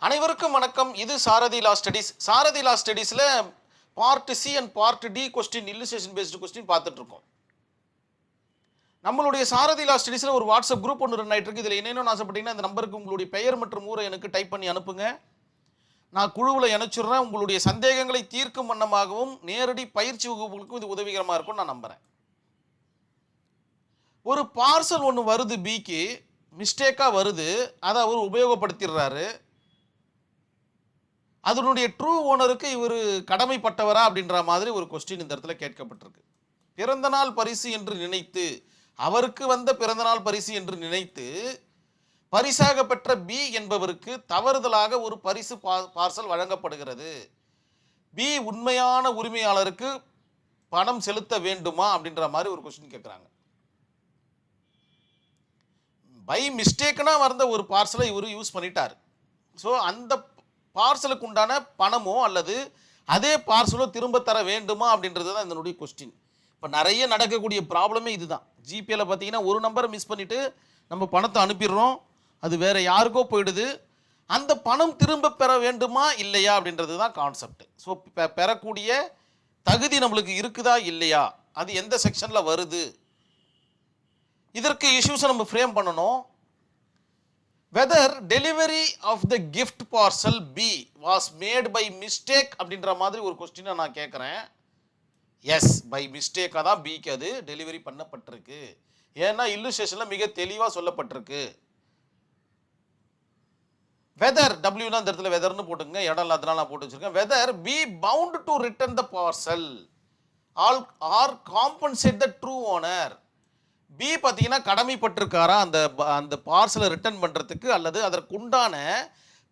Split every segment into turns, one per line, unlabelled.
அனைவருக்கும் வணக்கம். இது Sarathi law studies. Sarathi law ஸ்டடீஸில் part C and part D question, illustration based question பார்த்துட்டு இருக்கோம். நம்மளுடைய சாரதி லா ஸ்டடீஸில் ஒரு வாட்ஸ்அப் குரூப் ஒன்று ரன் ஆகிட்டு இருக்கு. இதில் என்னென்னு ஆசைப்பட்டீங்கன்னா இந்த நம்பருக்கு உங்களுடைய பெயர் மற்றும் ஊரை எனக்கு டைப் பண்ணி அனுப்புங்க. நான் குழுவில் இணைச்சிடுறேன். உங்களுடைய சந்தேகங்களை தீர்க்கும் வண்ணமாகவும் நேரடி பயிற்சி வகுப்புகளுக்கும் இது உதவிகரமாக இருக்கும்னு நான் நம்புகிறேன். ஒரு பார்சல் ஒன்று வருது, பிக்கு மிஸ்டேக்காக வருது, அதை அவர் உபயோகப்படுத்திடுறாரு. அதனுடைய ட்ரூ ஓனருக்கு இவர் கடமைப்பட்டவரா அப்படின்ற மாதிரி ஒரு கொஸ்டின் இந்த இடத்துல கேட்கப்பட்டிருக்கு. பிறந்தநாள் பரிசு என்று நினைத்து, அவருக்கு வந்த பிறந்தநாள் பரிசு என்று நினைத்து பரிசாக பெற்ற பி என்பவருக்கு தவறுதலாக ஒரு பரிசு பார்சல் வழங்கப்படுகிறது. பி உண்மையான உரிமையாளருக்கு பணம் செலுத்த வேண்டுமா அப்படின்ற மாதிரி ஒரு கொஸ்டின் கேட்குறாங்க. பை மிஸ்டேக்னா வந்த ஒரு பார்சலை இவர் யூஸ் பண்ணிட்டார். ஸோ அந்த பார்சலுக்கு உண்டான பணமோ அல்லது அதே பார்சலோ திரும்ப தர வேண்டுமா அப்படின்றது தான் இதனுடைய கொஸ்டின். இப்போ நிறைய நடக்கக்கூடிய ப்ராப்ளமே இதுதான். ஜிபேல பார்த்தீங்கன்னா ஒரு நம்பரை மிஸ் பண்ணிவிட்டு நம்ம பணத்தை அனுப்பிடுறோம், அது வேறு யாருக்கோ போயிடுது. அந்த பணம் திரும்ப பெற வேண்டுமா இல்லையா அப்படின்றது தான் கான்செப்ட். ஸோ பெறக்கூடிய தகுதி நம்மளுக்கு இருக்குதா இல்லையா, அது எந்த செக்ஷனில் வருது, இதற்கு இஷ்யூஸை நம்ம ஃப்ரேம் பண்ணணும். whether delivery of the gift parcel B was made by mistake அப்படின்ற மாதிரி ஒரு கொஸ்டினை நான் கேட்குறேன். எஸ், பை மிஸ்டேக்காக தான் பிக்கு அது டெலிவரி பண்ணப்பட்டிருக்கு. ஏன்னா இல்லுஸ்ட்ரேஷனில் மிக தெளிவாக சொல்லப்பட்டிருக்கு. வெதர் டபிள்யூனா இந்த இடத்துல வெதர்னு போட்டுங்க, இடம் இல்லாதனால நான் போட்டு வச்சிருக்கேன். Whether B bound to return the parcel or compensate the true owner. B பார்த்தீங்கன்னா கடமைப்பட்டிருக்காரா அந்த பார்சலை ரிட்டர்ன் பண்ணுறதுக்கு, அல்லது அதற்குண்டான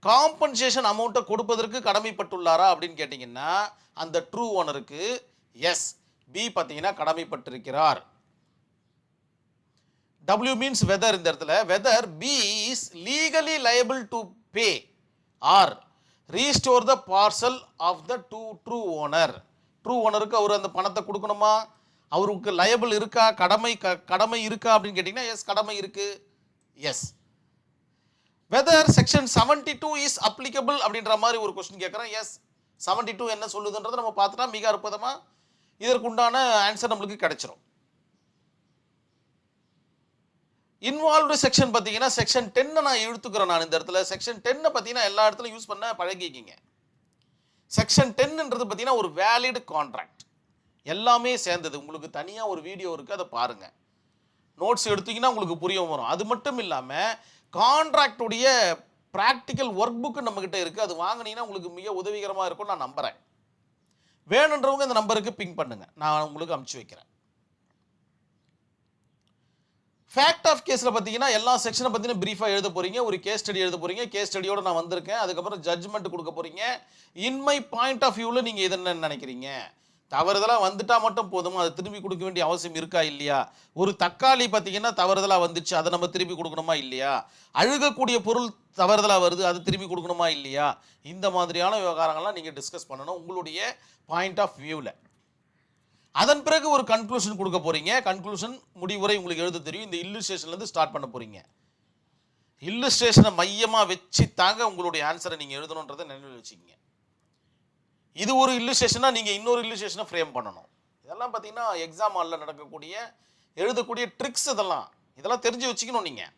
காம்பன்சேஷன் அமௌண்ட்டை கொடுப்பதற்கு கடமைப்பட்டுள்ளாரா அப்படின்னு கேட்டிங்கன்னா அந்த ட்ரூ ஓனருக்கு எஸ், பி பார்த்தீங்கன்னா கடமைப்பட்டிருக்கிறார். W means whether. இந்த இடத்துல whether B is legally liable to pay or restore the parcel of the true owner. True ஓனருக்கு அவர் அந்த பணத்தை கொடுக்கணுமா, அவருக்கு லயபிள் இருக்கா, கடமை இருக்கா அப்படின்னு கேட்டிங்கன்னா எஸ், கடமை இருக்கு. Yes. Whether section 72 is applicable அப்படின்ற மாதிரி ஒரு கொஸ்டின் கேட்குறேன். எஸ், 72 என்ன சொல்லுதுன்றதை நம்ம பார்த்துட்டா மிக அற்புதமாக இதற்குண்டான ஆன்சர் நம்மளுக்கு கிடைச்சிரும். இன்வால்வ்டு செக்ஷன் பார்த்தீங்கன்னா செக்ஷன் 10 நான் இழுத்துக்கிறேன். நான் இந்த இடத்துல செக்ஷன் 10 பார்த்தீங்கன்னா எல்லா இடத்துலையும் யூஸ் பண்ண பழகிக்கிங்க. செக்ஷன் 10ன்றது பார்த்தீங்கன்னா ஒரு வேலிட் கான்ட்ராக்ட், எல்லாமே சேர்ந்தது. உங்களுக்கு தனியாக ஒரு வீடியோ இருக்குது, அதை பாருங்கள். நோட்ஸ் எடுத்தீங்கன்னா உங்களுக்கு புரிய வரும். அது மட்டும் இல்லாமல் கான்ட்ராக்டுடைய ப்ராக்டிக்கல் ஒர்க் புக்கு நம்மக்கிட்ட இருக்குது, அது வாங்கினீங்கன்னா உங்களுக்கு மிக உதவிகரமாக இருக்கும்னு நான் நம்புகிறேன். வேணுன்றவங்க இந்த நம்பருக்கு பிங் பண்ணுங்கள், நான் உங்களுக்கு அனுப்பிச்சி வைக்கிறேன். ஃபேக்ட் ஆஃப் கேஸில் பார்த்தீங்கன்னா எல்லா செக்ஷனை பார்த்தீங்கன்னா ப்ரீஃபாக எழுத போகிறீங்க, ஒரு கேஸ் ஸ்டடி எழுத போகிறீங்க. கேஸ் ஸ்டடியோடு நான் வந்திருக்கேன். அதுக்கப்புறம் ஜட்ஜ்மெண்ட் கொடுக்க போகிறீங்க. இன் மை பாயிண்ட் ஆஃப் வியூவில் நீங்கள் இது என்ன நினைக்கிறீங்க, தவறுதலாக வந்துட்டால் மட்டும் போதுமா, அது திரும்பி கொடுக்க வேண்டிய அவசியம் இருக்கா இல்லையா? ஒரு தக்காளி பார்த்தீங்கன்னா தவறுதலாக வந்துச்சு, அதை நம்ம திரும்பி கொடுக்கணுமா இல்லையா? அழுகக்கூடிய பொருள் தவறுதலாக வருது, அது திரும்பி கொடுக்கணுமா இல்லையா? இந்த மாதிரியான விவகாரங்கள்லாம் நீங்கள் டிஸ்கஸ் பண்ணணும் உங்களுடைய பாயிண்ட் ஆஃப் வியூவில். அதன் பிறகு ஒரு கன்க்ளூஷன் கொடுக்க போகிறீங்க. கன்க்ளூஷன் முடிவுரை உங்களுக்கு எழுத தெரியும். இந்த இல்லுஸ்ட்ரேஷன்லேருந்து ஸ்டார்ட் பண்ண போகிறீங்க. இல்லுஸ்ட்ரேஷனை மையமாக வச்சு தாங்க உங்களுடைய ஆன்சரை நீங்கள் எழுதணுன்றதை நினைவில் வச்சுக்கிங்க. இது ஒரு இல்லுஸ்ட்ரேஷனா, நீங்கள் இன்னொரு இல்லுஸ்ட்ரேஷனை ஃப்ரேம் பண்ணணும். இதெல்லாம் பார்த்தீங்கன்னா எக்ஸாம் ஹாலில் நடக்கக்கூடிய எழுதக்கூடிய ட்ரிக்ஸ், இதெல்லாம் தெரிஞ்சு வச்சுக்கணும் நீங்கள்.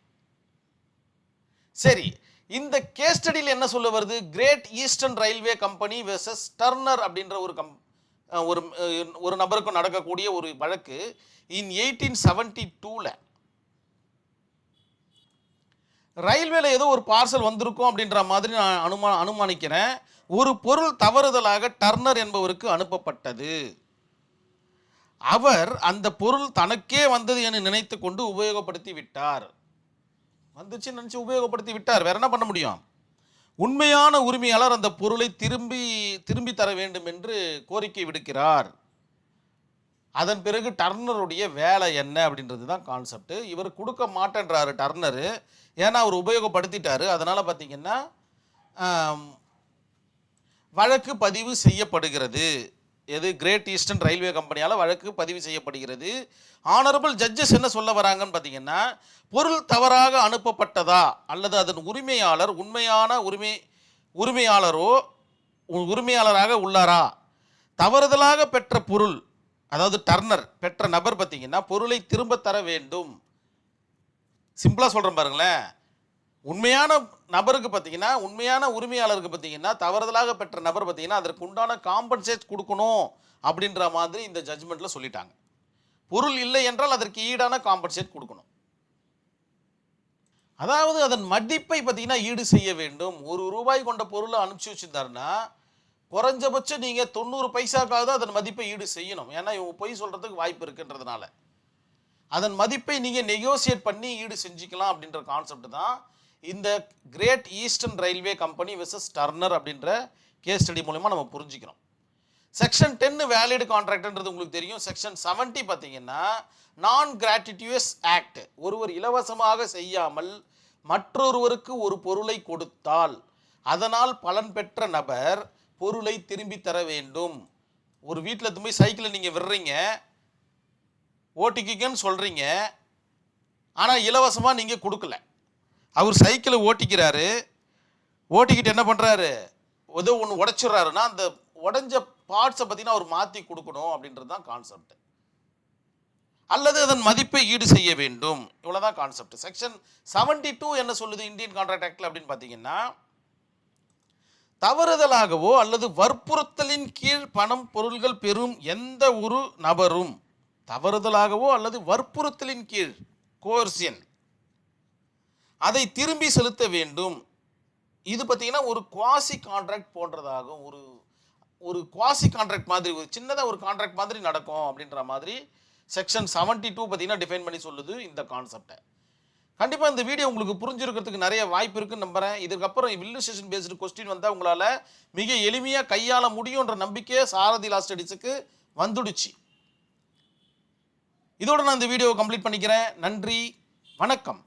சரி, இந்த கேஸ் ஸ்டடியில் என்ன சொல்ல வருது? Great Eastern Railway Company versus Turner அப்படின்ற ஒரு நபருக்கு நடக்கக்கூடிய ஒரு வழக்கு இன் 1872. ரயில்வேல ஏதோ ஒரு பார்சல் வந்திருக்கும் அப்படின்ற மாதிரி நான் அனுமானிக்கிறேன். ஒரு பொருள் தவறுதலாக டர்னர் என்பவருக்கு அனுப்பப்பட்டது. அவர் அந்த பொருள் தனக்கே வந்தது என நினைத்து கொண்டு உபயோகப்படுத்தி விட்டார். வந்துச்சு நினைச்சு உபயோகப்படுத்தி விட்டார், வேற என்ன பண்ண முடியும்? உண்மையான உரிமையாளர் அந்த பொருளை திரும்பி தர வேண்டும் என்று கோரிக்கை விடுக்கிறார். அதன் பிறகு டர்னருடைய வேலை என்ன அப்படின்றது தான் கான்செப்ட். இவர் கொடுக்க மாட்டேன்றாரு டர்னரு, ஏன்னா அவர் உபயோகப்படுத்திட்டாரு. அதனால் பார்த்தீங்கன்னா வழக்கு பதிவு செய்யப்படுகிறது. எது? கிரேட் ஈஸ்டர்ன் ரயில்வே கம்பெனியால் வழக்கு பதிவு செய்யப்படுகிறது. ஆனரபிள் ஜட்ஜஸ் என்ன சொல்ல வராங்கன்னு பார்த்தீங்கன்னா, பொருள் தவறாக அனுப்பப்பட்டதா அல்லது அதன் உரிமையாளர் உண்மையான உரிமையாளரோ உரிமையாளராக உள்ளாரா, தவறுதலாக பெற்ற பொருள், அதாவது டர்னர் பெற்ற நபர் பார்த்தீங்கன்னா பொருளை திரும்ப தர வேண்டும். சிம்பிளாக சொல்கிறேன் பாருங்களேன். உண்மையான நபருக்கு பார்த்தீங்கன்னா, உண்மையான உரிமையாளருக்கு பார்த்தீங்கன்னா, தவறுதலாக பெற்ற நபர் பார்த்தீங்கன்னா அதற்கு உண்டான காம்பன்சேட் கொடுக்கணும் அப்படின்ற மாதிரி இந்த ஜட்ஜ்மெண்ட்டில் சொல்லிட்டாங்க. பொருள் இல்லை என்றால் அதற்கு ஈடான காம்பன்சேட் கொடுக்கணும். அதாவது அதன் மதிப்பை பார்த்தீங்கன்னா ஈடு செய்ய வேண்டும். ₹1 கொண்ட பொருளை அனுப்பிச்சி வச்சுருந்தாருன்னா குறைஞ்சபட்சம் நீங்கள் 90 பைசாக்காவது அதன் மதிப்பை ஈடு செய்யணும். ஏன்னா இவங்க பொய் சொல்கிறதுக்கு வாய்ப்பு இருக்குன்றதுனால அதன் மதிப்பை நீங்கள் நெகோசியேட் பண்ணி ஈடு செஞ்சுக்கலாம் அப்படின்ற கான்செப்ட் தான் இந்த Great Eastern Railway Company versus Turner அப்படின்ற கேஸ் ஸ்டடி மூலமா நம்ம புரிஞ்சுக்கிறோம். செக்ஷன் 10 வேலிட் கான்ட்ராக்ட்ன்றது உங்களுக்கு தெரியும். செக்ஷன் 70 பார்த்தீங்கன்னா நான் கிராட்டிடியூஸ் ஆக்ட். ஒருவர் இலவசமாக செய்யாமல் மற்றொருவருக்கு ஒரு பொருளை கொடுத்தால் அதனால் பலன் பெற்ற நபர் பொருளை திரும்பி தர வேண்டும். ஒரு வீட்டில் போய் சைக்கிளை நீங்கள் விடுறீங்க, ஓட்டிக்கிங்கன்னு சொல்கிறீங்க, ஆனால் இலவசமாக நீங்கள் கொடுக்கல. அவர் சைக்கிளை ஓட்டிக்கிறாரு, ஓட்டிக்கிட்டு என்ன பண்ணுறாரு, ஏதோ ஒன்று உடைச்சிட்றாருன்னா அந்த உடஞ்ச பார்ட்ஸை பார்த்தீங்கன்னா அவர் மாற்றி கொடுக்கணும் அப்படின்றது தான் கான்செப்ட். அல்லது அதன் மதிப்பை ஈடு செய்ய வேண்டும், இவ்வளோதான் கான்செப்ட். செக்ஷன் 72 என்ன சொல்லுது இந்தியன் கான்ட்ராக்ட் ஆக்டில் அப்படின்னு பார்த்தீங்கன்னா, தவறுதலாகவோ அல்லது வற்புறுத்தலின் கீழ் பணம் பொருள்கள் பெறும் எந்த ஒரு நபரும், தவறுதலாகவோ அல்லது வற்புறுத்தலின் கீழ் கோர்சியன் அதை திரும்பி செலுத்த வேண்டும். இது பார்த்தீங்கன்னா ஒரு குவாசி கான்ட்ராக்ட் போன்றதாகும். ஒரு குவாசி கான்ட்ராக்ட் மாதிரி, ஒரு சின்னதாக ஒரு கான்ட்ராக்ட் மாதிரி நடக்கும் அப்படின்ற மாதிரி செக்ஷன் 72 பார்த்தீங்கன்னா டிஃபைன் பண்ணி சொல்லுது இந்த கான்செப்டை. கண்டிப்பாக இந்த வீடியோ உங்களுக்கு புரிஞ்சிருக்கிறதுக்கு நிறைய வாய்ப்பு இருக்குன்னு நம்புகிறேன். இதுக்கப்புறம் இல்லுஸ்ட்ரேஷன் பேஸ்டு கொஸ்டின் வந்தால் உங்களால் மிக எளிமையாக கையாள முடியுன்ற நம்பிக்கையே சாரதி லா ஸ்டடீஸுக்கு வந்துடுச்சு. இதோட நான் இந்த வீடியோவை கம்ப்ளீட் பண்ணிக்கிறேன். நன்றி, வணக்கம்.